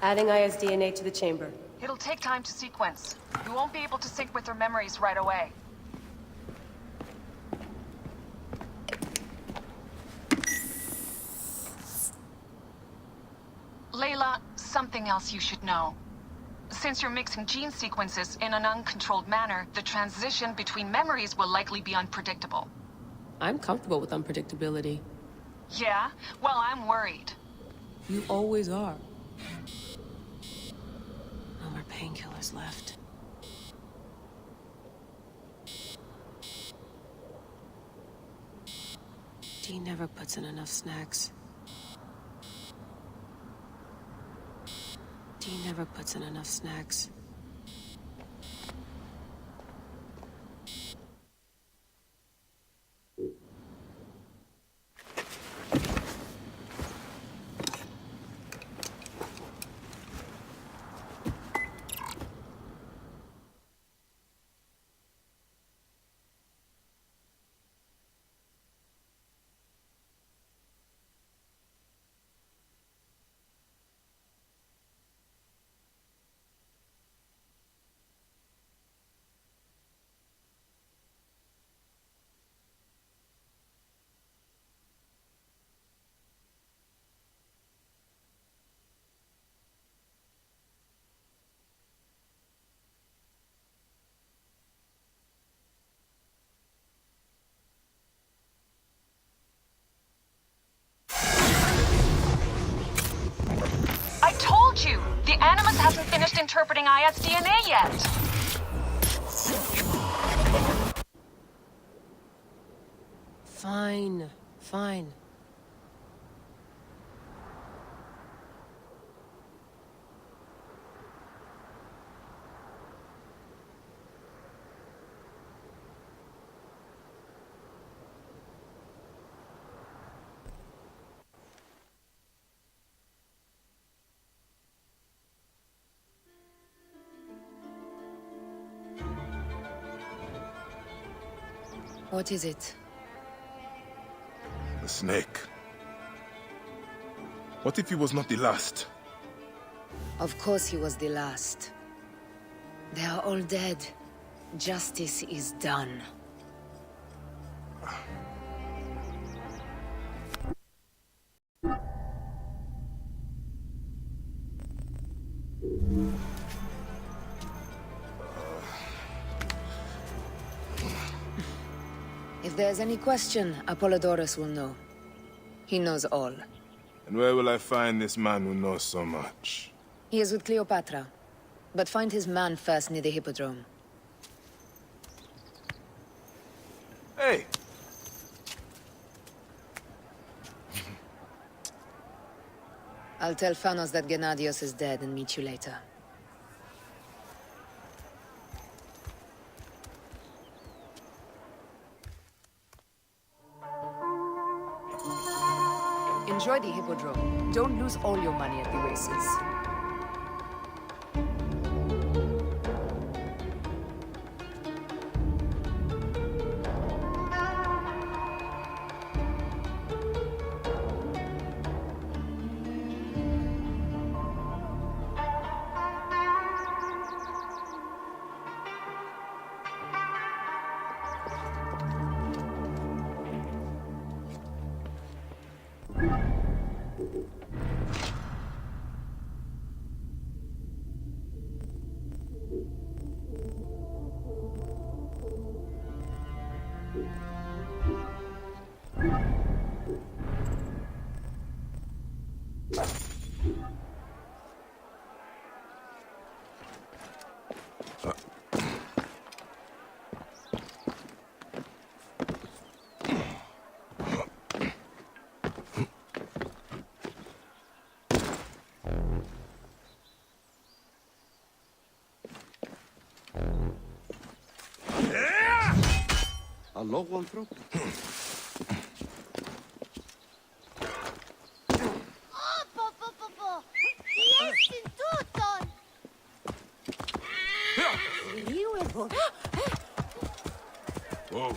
Adding ISDNA to the chamber. It'll take time to sequence. You won't be able to sync with their memories right away. Layla, something else you should know. Since you're mixing gene sequences in an uncontrolled manner, the transition between memories will likely be unpredictable. I'm comfortable with unpredictability. Yeah? Well, I'm worried. You always are. No more painkillers left. Dee never puts in enough snacks. Dee never puts in enough snacks. I told you! The Animus hasn't finished interpreting ISDNA yet! Fine, fine. What is it? The snake. What if he was not the last? Of course he was the last. They are all dead. Justice is done. If there's any question, Apollodorus will know. He knows all. And where will I find this man who knows so much? He is with Cleopatra. But find his man first near the Hippodrome. Hey! I'll tell Phanos that Gennadios is dead and meet you later. Enjoy the Hippodrome. Don't lose all your money at the races. A log one through. Whoa.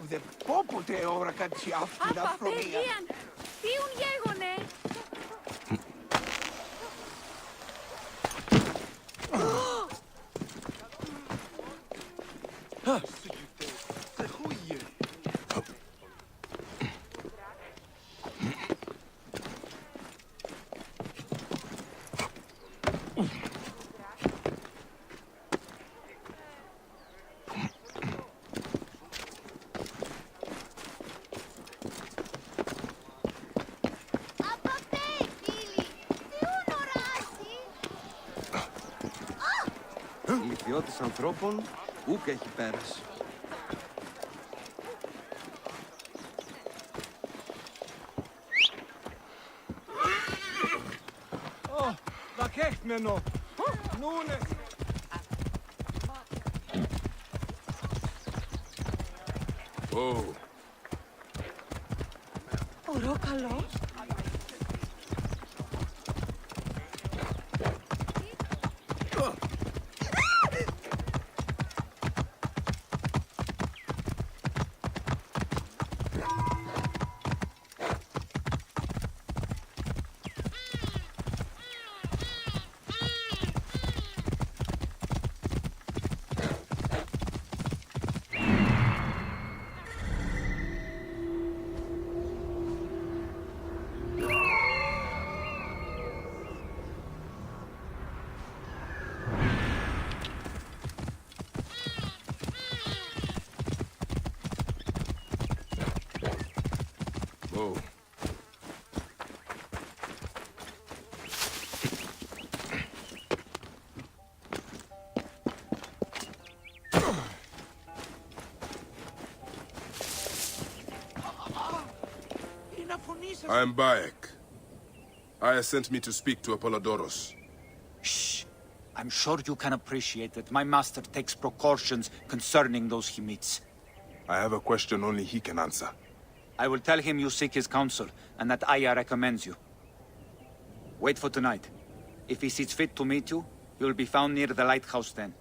Δεν πω ποτέ ώρα κάτι αυτή αφρονία. Τίουν γέγονε! Ηλικιώτης ανθρώπων ούκ έχει πέρας. Da krijgt men nog. Noene. Oh. Ωραίο καλό. Oh. I am Bayek. Aya sent me to speak to Apollodorus. Shh. I'm sure you can appreciate that my master takes precautions concerning those he meets. I have a question only he can answer. I will tell him you seek his counsel, and that Aya recommends you. Wait for tonight. If he sees fit to meet you, you will be found near the lighthouse then.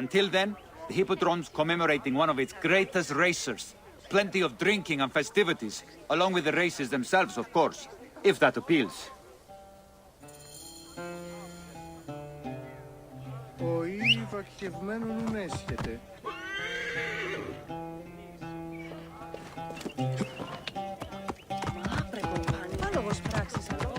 Until then, the Hippodrome's commemorating one of its greatest racers. Plenty of drinking and festivities, along with the races themselves, of course, if that appeals. Ο ή βαχευμένον έσχεται. Άλογος πράξης αυτό.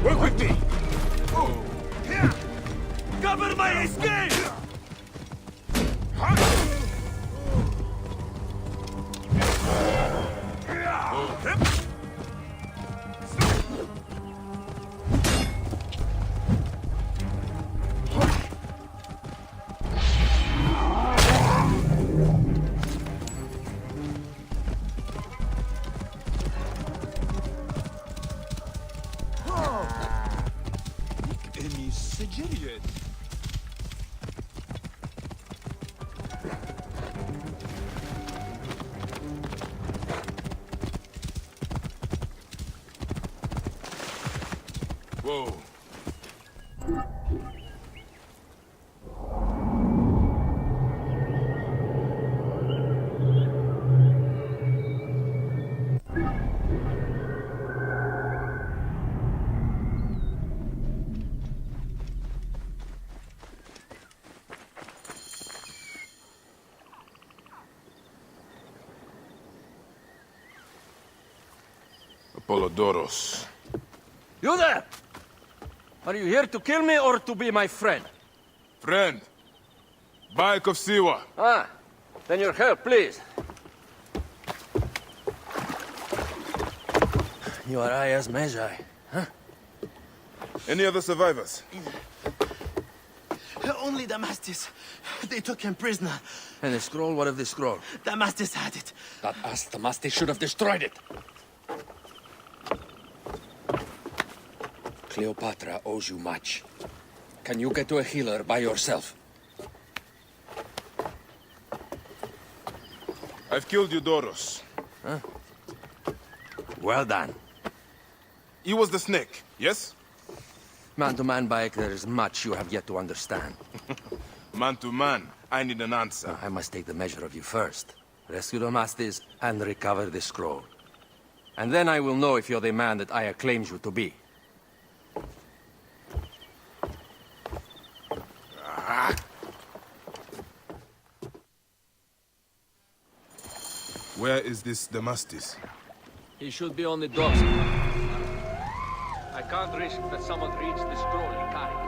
Work with me! Cover my escape! Whoa. Apollodorus. You there! Are you here to kill me or to be my friend? Friend, Bayek of Siwa. Ah, then your help, please. You are Aya's Magi, huh? Any other survivors? Only Damastis. They took him prisoner. And the scroll? What of the scroll? Damastis had it. That us, Damastis, should have destroyed it. Cleopatra owes you much. Can you get to a healer by yourself? I've killed Eudoros. Huh? Well done. He was the snake, yes? Man to man, Bayek, there is much you have yet to understand. Man to man, I need an answer. I must take the measure of you first. Rescue Damastis and recover the scroll. And then I will know if you're the man that Aya claims you to be. Where is this Damastis? He should be on the docks. I can't risk that someone reads the scroll he carried.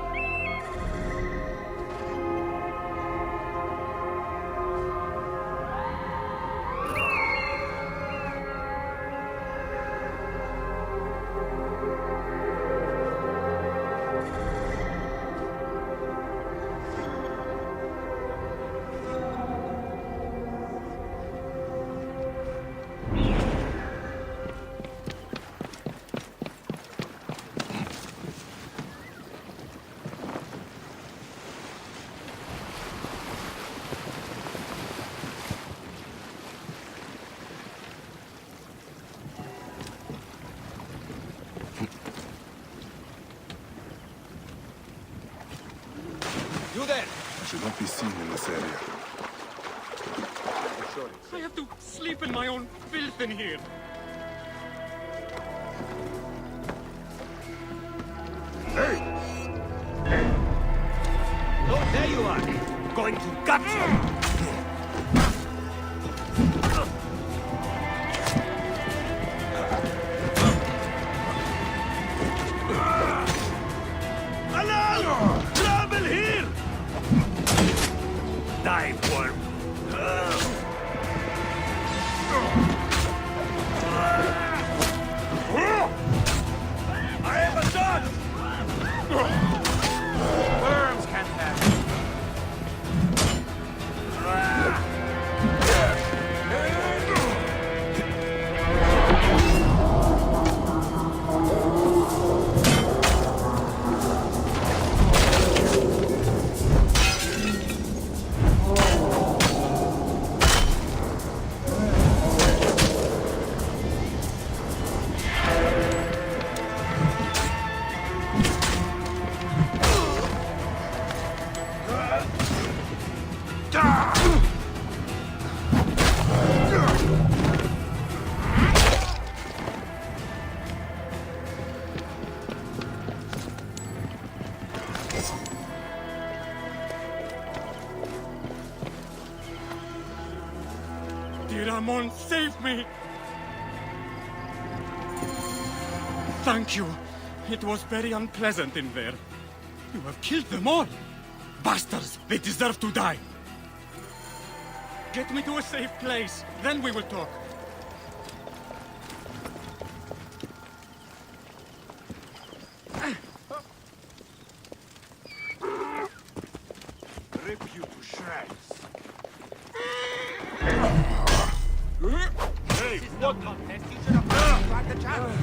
You there! I should not be seen in this area. I have to sleep in my own filth in here. Oh, there you are! Going to gut you! Trouble here! Die, worm! I have a son! Worms can't have Ramon, save me! Thank you. It was very unpleasant in there. You have killed them all. Bastards, they deserve to die. Get me to a safe place, then we will talk. Rip you to shreds. Hey, what? You should have tried the chance.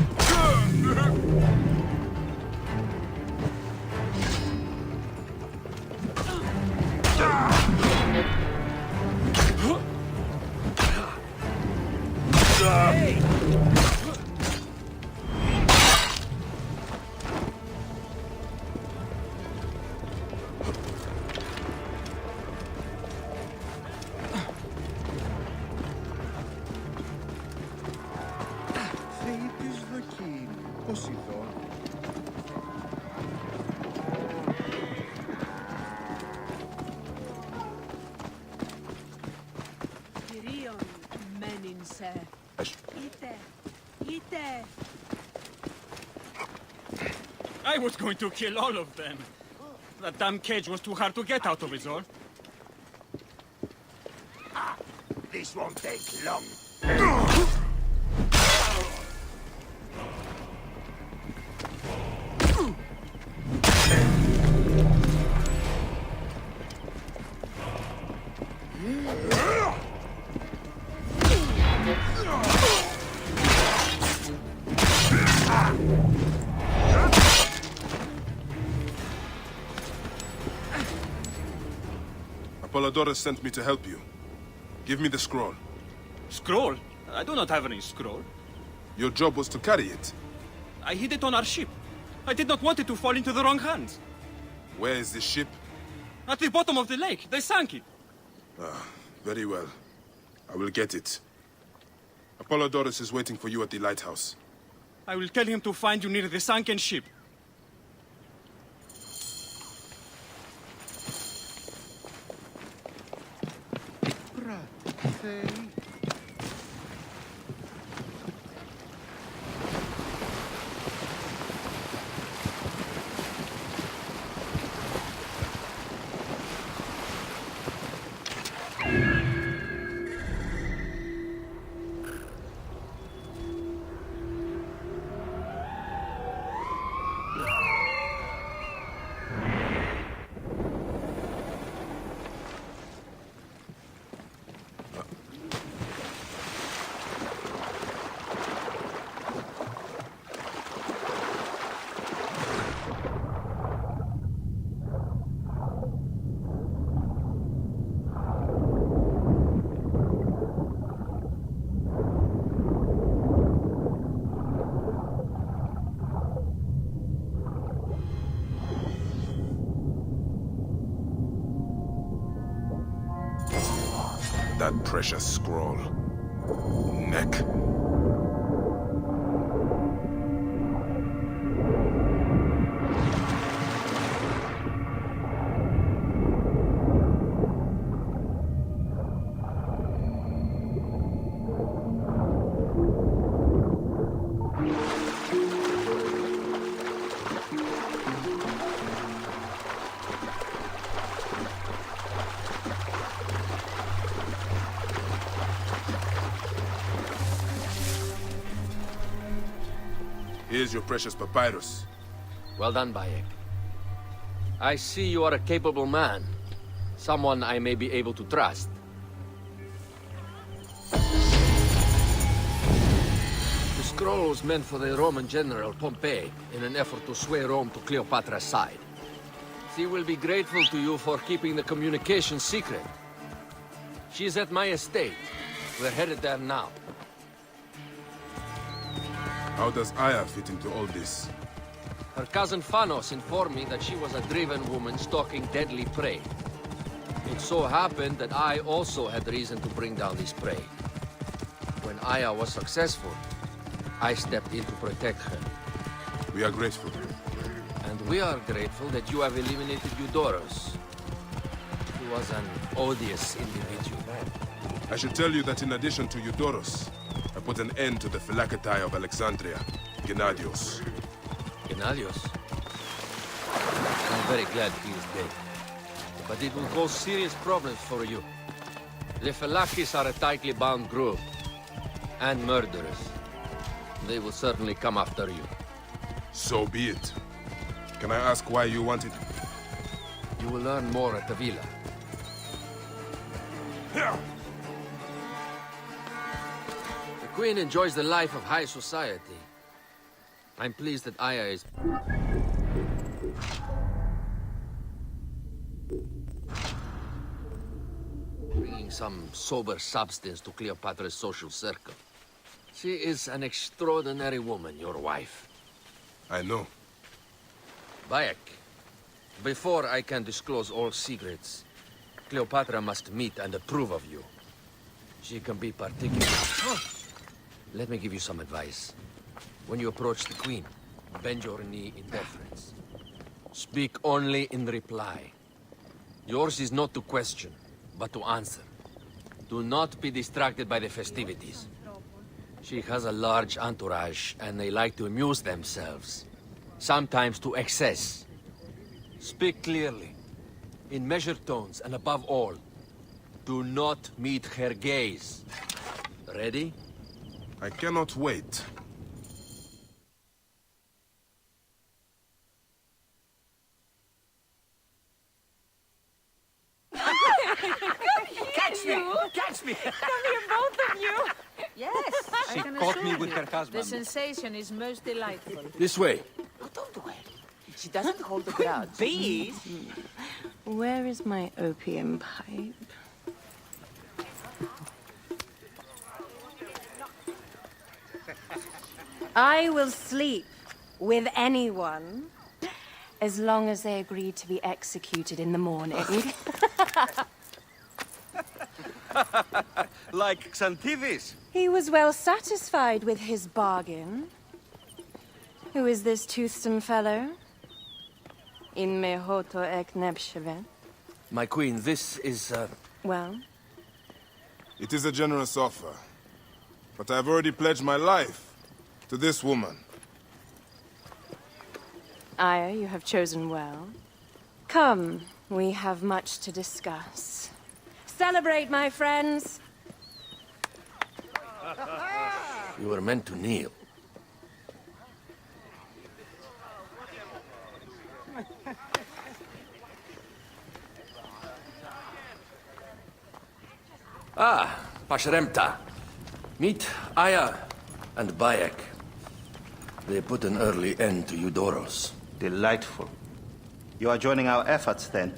I was going to kill all of them. That damn cage was too hard to get out of, is all. This won't take long. Apollodorus sent me to help you. Give me the scroll. Scroll? I do not have any scroll. Your job was to carry it. I hid it on our ship. I did not want it to fall into the wrong hands. Where is this ship? At the bottom of the lake. They sank it. Very well. I will get it. Apollodorus is waiting for you at the lighthouse. I will tell him to find you near the sunken ship. That precious scroll. Neck. Here's your precious papyrus. Well done, Bayek. I see you are a capable man. Someone I may be able to trust. The scroll was meant for the Roman general Pompey in an effort to sway Rome to Cleopatra's side. She will be grateful to you for keeping the communication secret. She is at my estate. We're headed there now. How does Aya fit into all this? Her cousin Phanos informed me that she was a driven woman stalking deadly prey. It so happened that I also had reason to bring down this prey. When Aya was successful, I stepped in to protect her. We are grateful. And we are grateful that you have eliminated Eudoros. He was an odious individual. I should tell you that in addition to Eudoros, I put an end to the Phylacetae of Alexandria, Gennadios. Gennadios? I'm very glad he is dead. But it will cause serious problems for you. The Phylakis are a tightly bound group. And murderers. They will certainly come after you. So be it. Can I ask why you want it? You will learn more at the villa. The Queen enjoys the life of high society. I'm pleased that Aya is... bringing some sober substance to Cleopatra's social circle. She is an extraordinary woman, your wife. I know. Bayek, before I can disclose all secrets, Cleopatra must meet and approve of you. She can be particular. Let me give you some advice. When you approach the Queen, bend your knee in deference. Speak only in reply. Yours is not to question, but to answer. Do not be distracted by the festivities. She has a large entourage, and they like to amuse themselves. Sometimes to excess. Speak clearly, in measured tones, and above all, Do not meet her gaze. Ready? I cannot wait. Catch me! Catch me! Yes, She caught me with her husband. the sensation is most delightful. This way. Oh, don't do it. She doesn't hold a grudge. Bees? Where is my opium pipe? I will sleep with anyone as long as they agree to be executed in the morning. Like Xantivis. He was well satisfied with his bargain. Who is this toothsome fellow? In mehoto ek nebshevet. My queen, this is, Well, It is a generous offer. But I've already pledged my life to this woman. Aya, you have chosen well. Come, we have much to discuss. Celebrate, my friends! you were meant to kneel. Ah, Pashremta. Meet Aya and Bayek. They put an early end to Eudoros. Delightful. You are joining our efforts, then?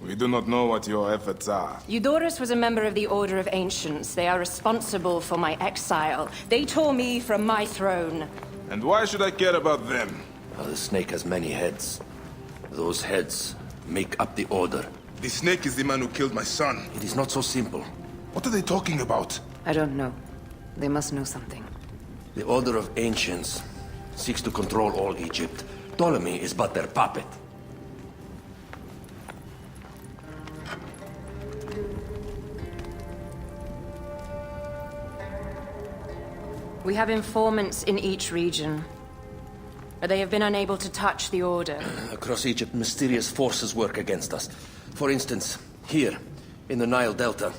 We do not know what your efforts are. Eudorus was a member of the Order of Ancients. They are responsible for my exile. They tore me from my throne. And why should I care about them? Well, the snake has many heads. Those heads make up the Order. The snake is the man who killed my son. It is not so simple. What are they talking about? I don't know. They must know something. The Order of Ancients seeks to control all Egypt. Ptolemy is but their puppet. We have informants in each region. But they have been unable to touch the Order. Across Egypt, mysterious forces work against us. For instance, here, in the Nile Delta,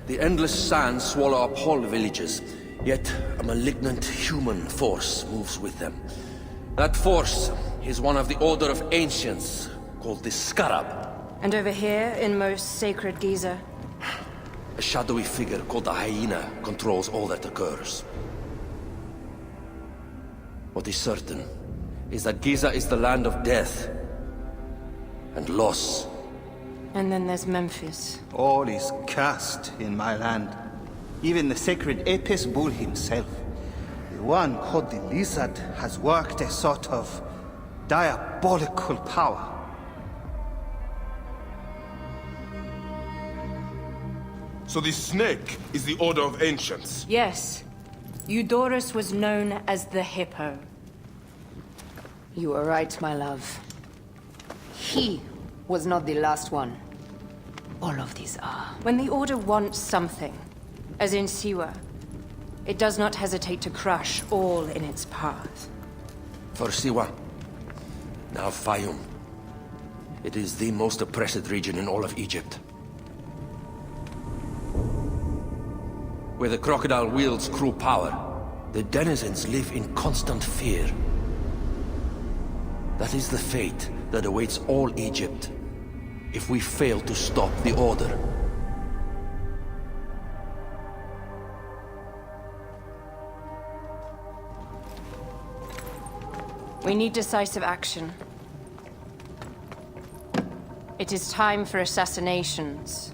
the endless sands swallow up whole villages, yet a malignant human force moves with them. That force is one of the Order of Ancients, called the Scarab. And over here, in most sacred Giza, A shadowy figure called the Hyena controls all that occurs. What is certain is that Giza is the land of death and loss. and then there's Memphis. All is cursed in my land. Even the sacred Apis bull himself. The one called the Lizard has worked a sort of diabolical power. So the snake is the Order of Ancients? Yes. Eudorus was known as the Hippo. You are right, my love. He was not the last one. All of these are. When the Order wants something, as in Siwa, it does not hesitate to crush all in its path. For Siwa, now Fayum. It is the most oppressed region in all of Egypt. Where the crocodile wields cruel power, the denizens live in constant fear. That is the fate that awaits all Egypt if we fail to stop the Order. We need decisive action. It is time for assassinations.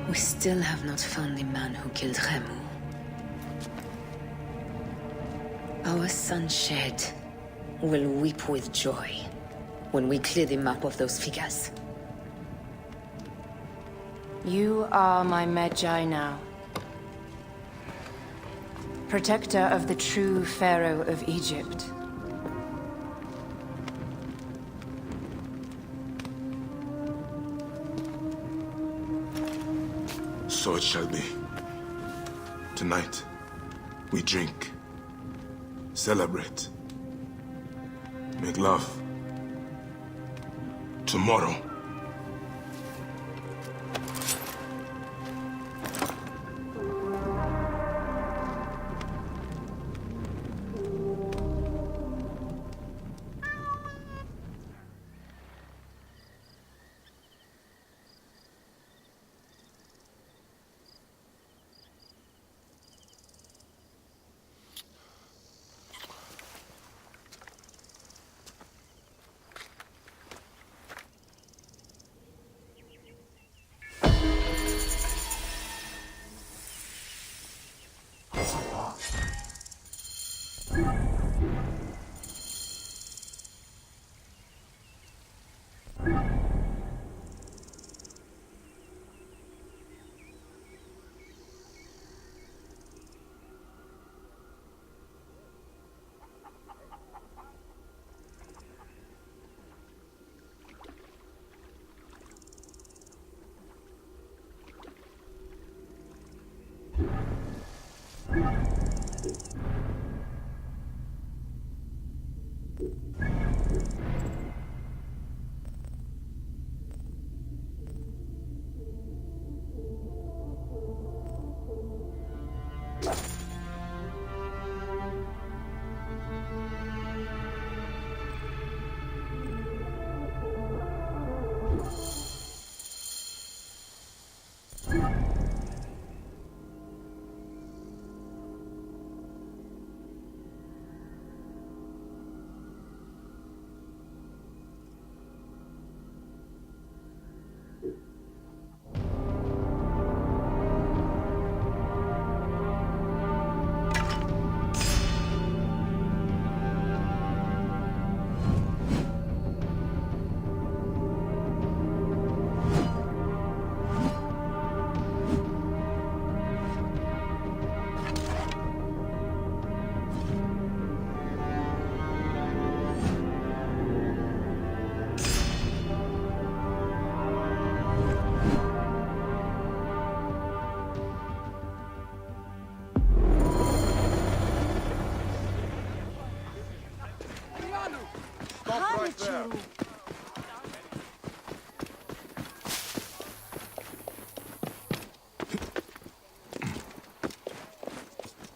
We still have not found the man who killed Remu. Our son Shed will weep with joy when we clear the map of those figures. You are my Magi now. Protector of the true Pharaoh of Egypt. So it shall be. Tonight, we drink, celebrate, make love, tomorrow.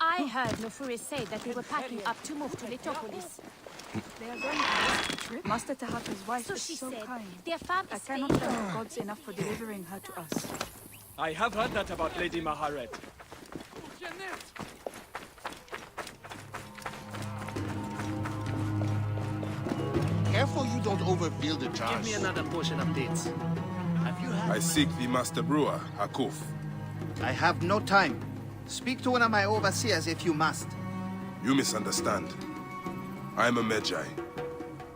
I heard Nofuri say that they were packing up to move to Letopolis. They are going on a trip. Master Tahaka's wife So is she so said. kind. Their farm I is cannot failing. thank the gods enough for delivering her to us. I have heard that about Lady Maharet. Careful you don't overfill the jars. Give me another portion of dates. Have you had I seek the master brewer, Hakuf. I have no time. Speak to one of my overseers if you must. You misunderstand. I am a Magi.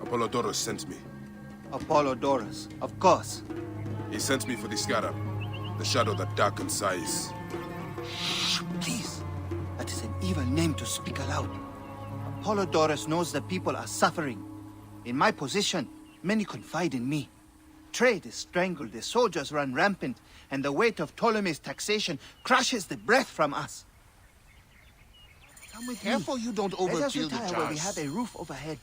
Apollodorus sent me. Apollodorus, of course. He sent me for the scarab, the shadow that darkens sighs. Shh, please. That is an evil name to speak aloud. Apollodorus knows the people are suffering. In my position, many confide in me. Trade is strangled, the soldiers run rampant, and the weight of Ptolemy's taxation crushes the breath from us. Come with Careful me. you don't Let us overfill the retire where we jars. have a roof overhead.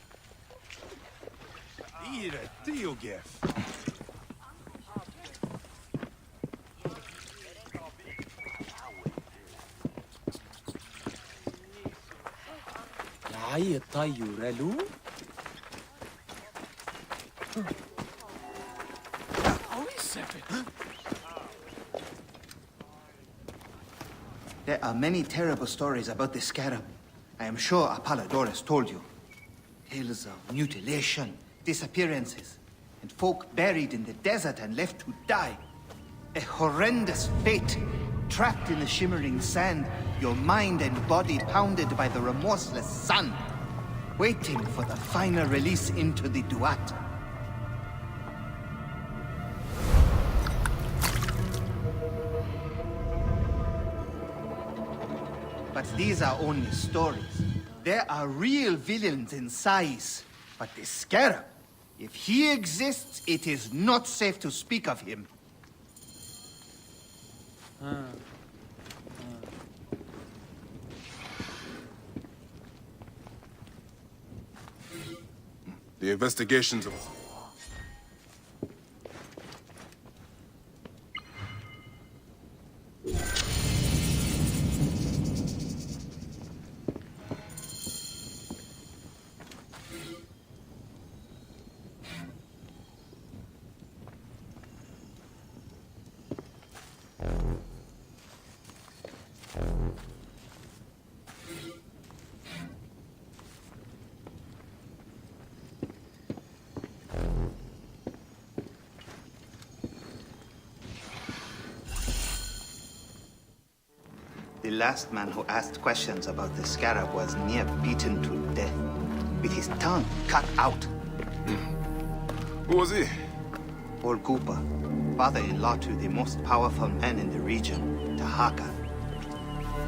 There are many terrible stories about this scarab. I am sure Apollodorus told you. Tales of mutilation, disappearances, and folk buried in the desert and left to die. A horrendous fate, trapped in the shimmering sand, your mind and body pounded by the remorseless sun, waiting for the final release into the Duat. But these are only stories. There are real villains in Sais. But the Scarab, if he exists, it is not safe to speak of him. The investigations of... The last man who asked questions about the scarab was near beaten to death, with his tongue cut out. Who was he? Old Koopa, father-in-law to the most powerful man in the region, Tahaka.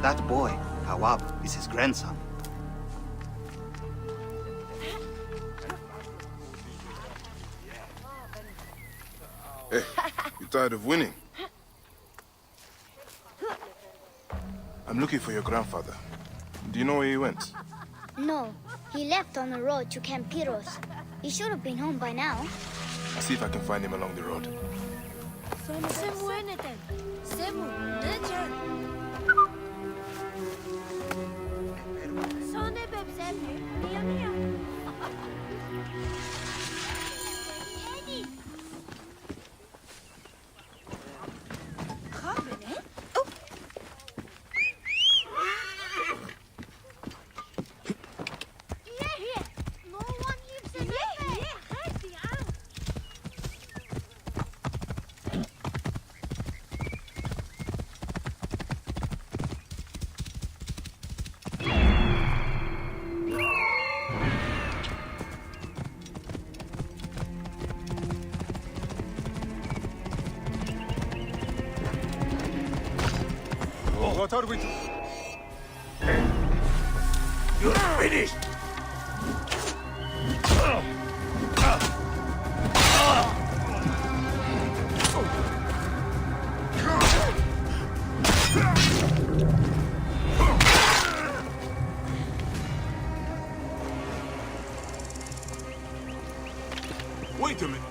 That boy, Hawab, is his grandson. Hey, you tired of winning? I'm looking for your grandfather. Do you know where he went? No, he left on the road to Campiros. He should have been home by now. I'll see if I can find him along the road. What are we to... You're finished! Wait a minute.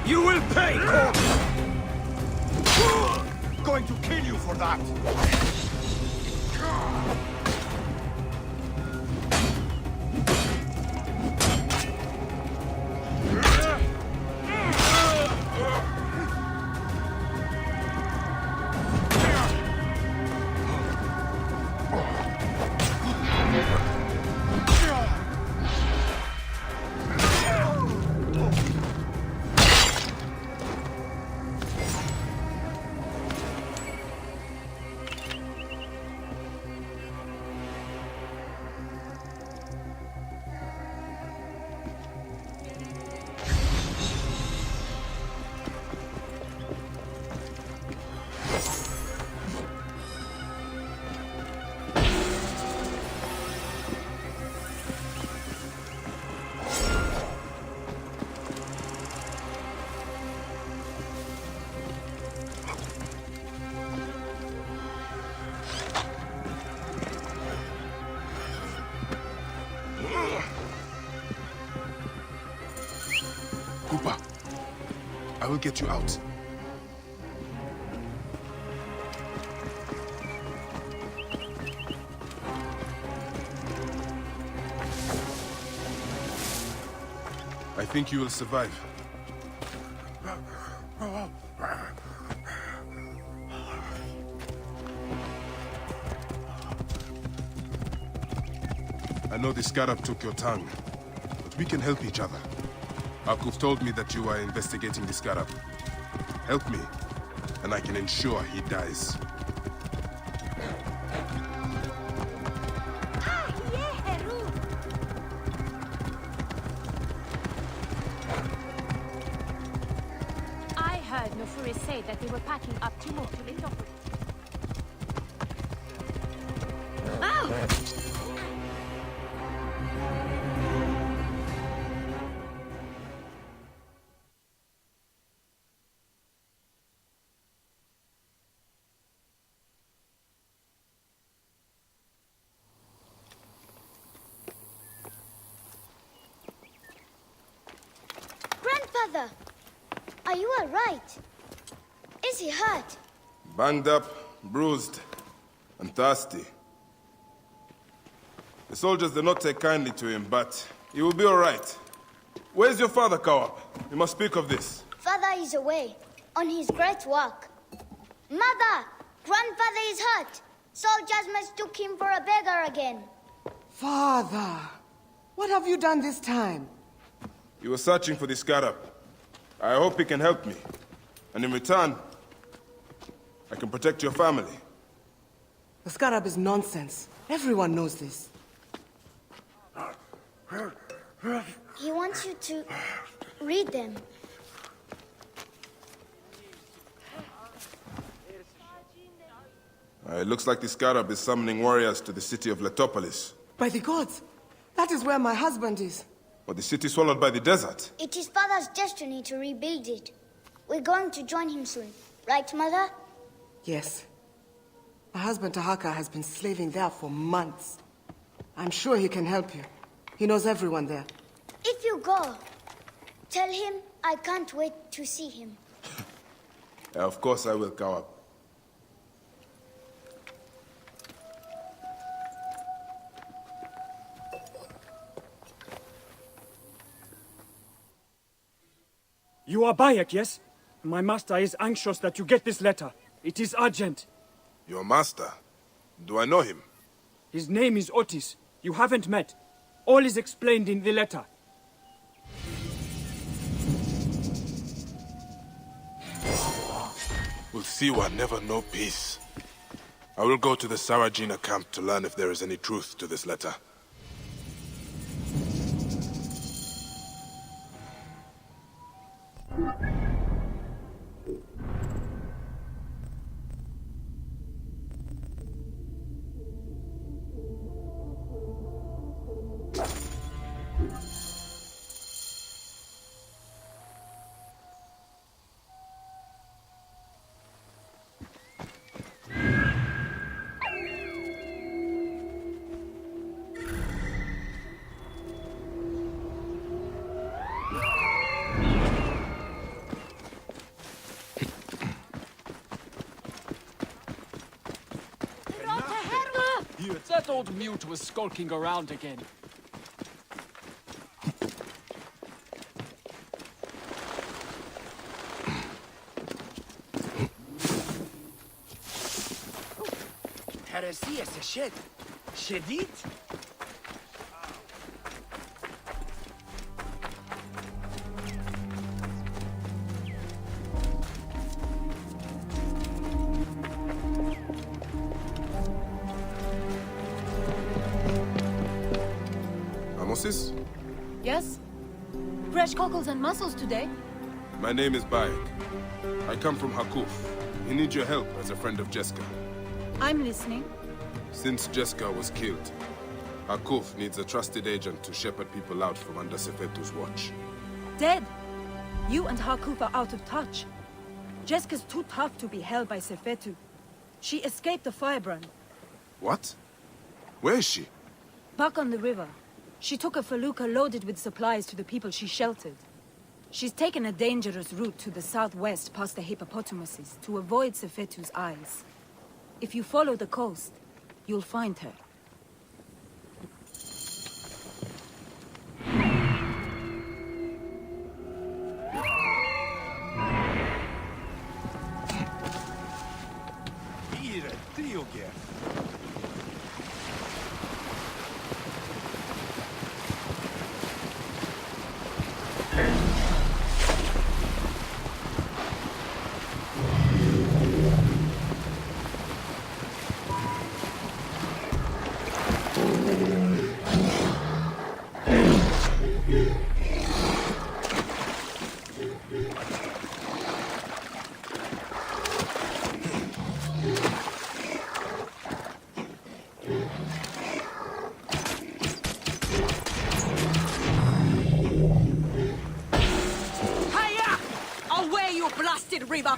You will pay, corpse! Going to kill you for that! Koopa, I will get you out. I think you will survive. I know the scarab took your tongue, but we can help each other. Akuf told me that you are investigating the scarab. Help me, and I can ensure he dies. say that they were packing up to move to Letopo. Grandfather, are you all right? Is he hurt? Banged up, bruised, and thirsty. The soldiers did not take kindly to him, but he will be all right. Where's your father, Kawap? We must speak of this. Father is away, on his great work. Mother, grandfather is hurt. Soldiers mistook him for a beggar again. Father, what have you done this time? He was searching for the scarab. I hope he can help me. And in return, I can protect your family. The scarab is nonsense. Everyone knows this. He wants you to read them. It looks like the scarab is summoning warriors to the city of Letopolis. By the gods! That is where my husband is. Or the city swallowed by the desert. It is Father's destiny to rebuild it. We're going to join him soon. Right, Mother? Yes. My husband Tahaka has been slaving there for months. I'm sure he can help you. He knows everyone there. If you go, tell him I can't wait to see him. Of course I will, Kawap. You are Bayek, yes? My master is anxious that you get this letter. It is urgent. Your master? Do I know him? His name is Otis. You haven't met. All is explained in the letter. Will Siwa never know peace? I will go to the Sarajina camp to learn if there is any truth to this letter. That old mute was skulking around again. Heresia seshet. Shedit? Amosis? Yes? Fresh cockles and mussels today. My name is Bayek. I come from Hakuf. He needs your help as a friend of Jeska. I'm listening. Since Jeska was killed, Hakuf needs a trusted agent to shepherd people out from under Sefetu's watch. Dead. You and Hakuf are out of touch. Jeska's too tough to be held by Sefetu. She escaped the firebrand. What? Where is she? Back on the river. She took a felucca loaded with supplies to the people she sheltered. She's taken a dangerous route to the southwest past the hippopotamuses to avoid Sefetu's eyes. If you follow the coast, you'll find her.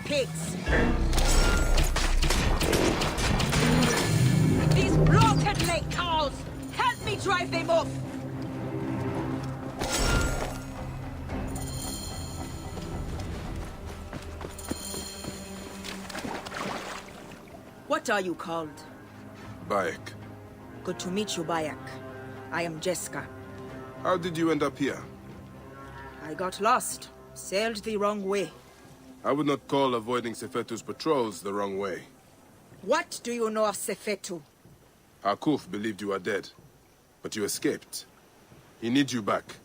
pigs! These bloated lake cows! Help me drive them off! What are you called? Bayek. Good to meet you, Bayek. I am Jessica. How did you end up here? I got lost. Sailed the wrong way. I would not call avoiding Sefetu's patrols the wrong way. What do you know of Sefetu? Hakuf believed you are dead, but you escaped. He needs you back.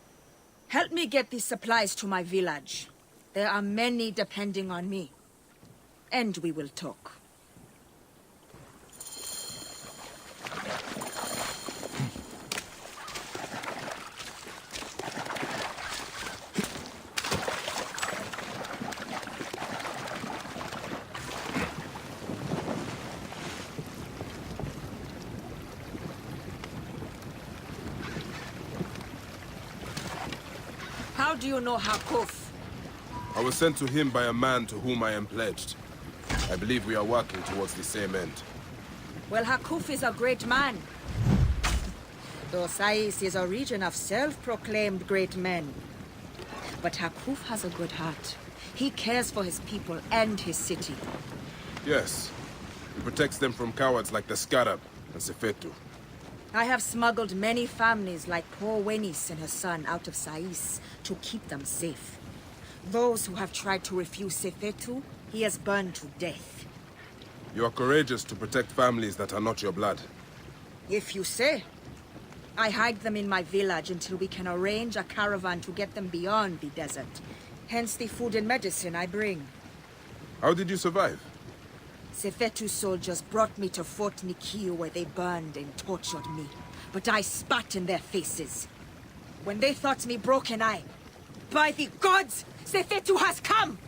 Help me get these supplies to my village. There are many depending on me. And we will talk. How do you know Hakuf? I was sent to him by a man to whom I am pledged. I believe we are working towards the same end. Well, Hakuf is a great man. Though Sais is a region of self-proclaimed great men. But Hakuf has a good heart. He cares for his people and his city. Yes. He protects them from cowards like the Scarab and Sefetu. I have smuggled many families like poor Wenis and her son out of Sais to keep them safe. Those who have tried to refuse Sefetu, he has burned to death. You are courageous to protect families that are not your blood. If you say. I hide them in my village until we can arrange a caravan to get them beyond the desert. Hence the food and medicine I bring. How did you survive? Sefetu soldiers brought me to Fort Nikiu where they burned and tortured me. But I spat in their faces. When they thought me broken, by the gods, Sefetu has come!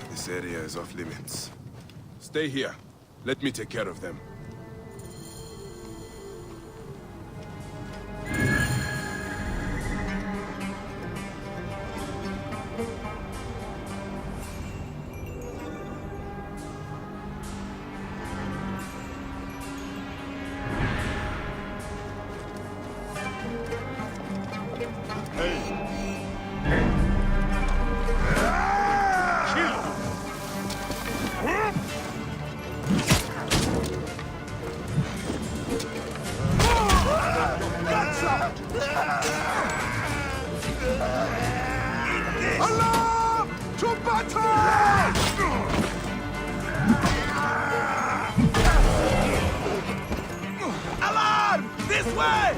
This area is off limits. Stay here. Let me take care of them. Alarm! To battle! Alarm! This way!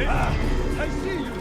I see you!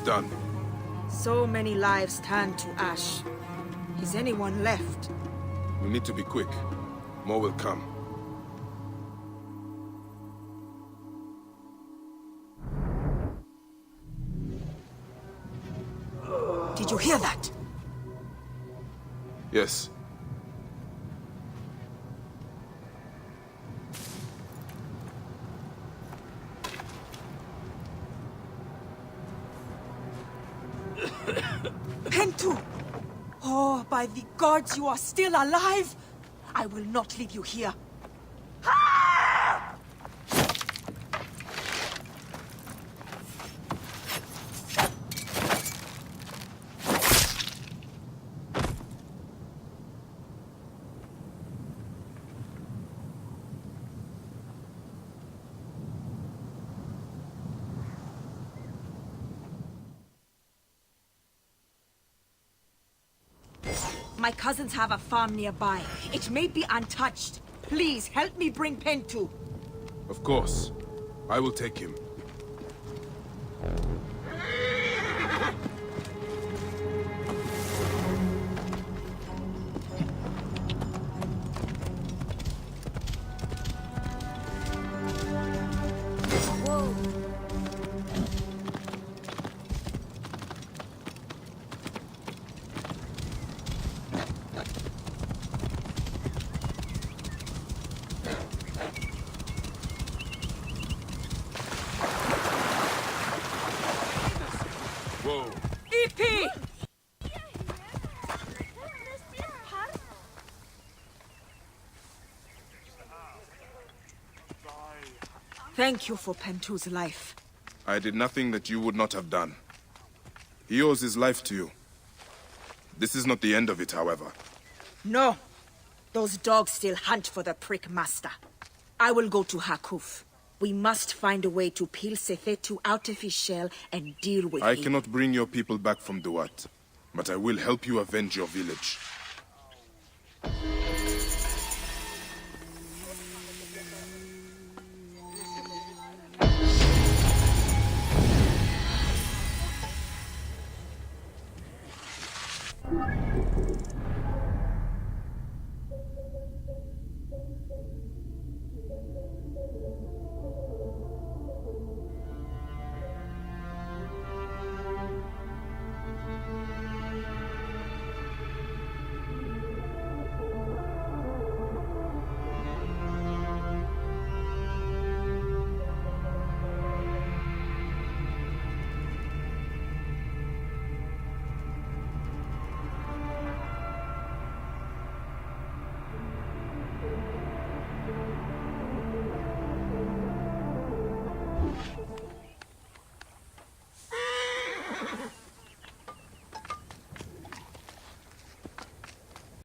done. So many lives turned to ash. Is anyone left? We need to be quick. More will come. Did you hear that? Yes. Pentu! Oh, by the gods, you are still alive! I will not leave you here. My cousins have a farm nearby. It may be untouched. Please, help me bring Pentu. Of course. I will take him. Whoa. EP! Thank you for Pentu's life. I did nothing that you would not have done. He owes his life to you. This is not the end of it, however. No. Those dogs still hunt for the prick master. I will go to Hakuf. We must find a way to peel Sefetu out of his shell and deal with I him. cannot bring your people back from Duat, but I will help you avenge your village.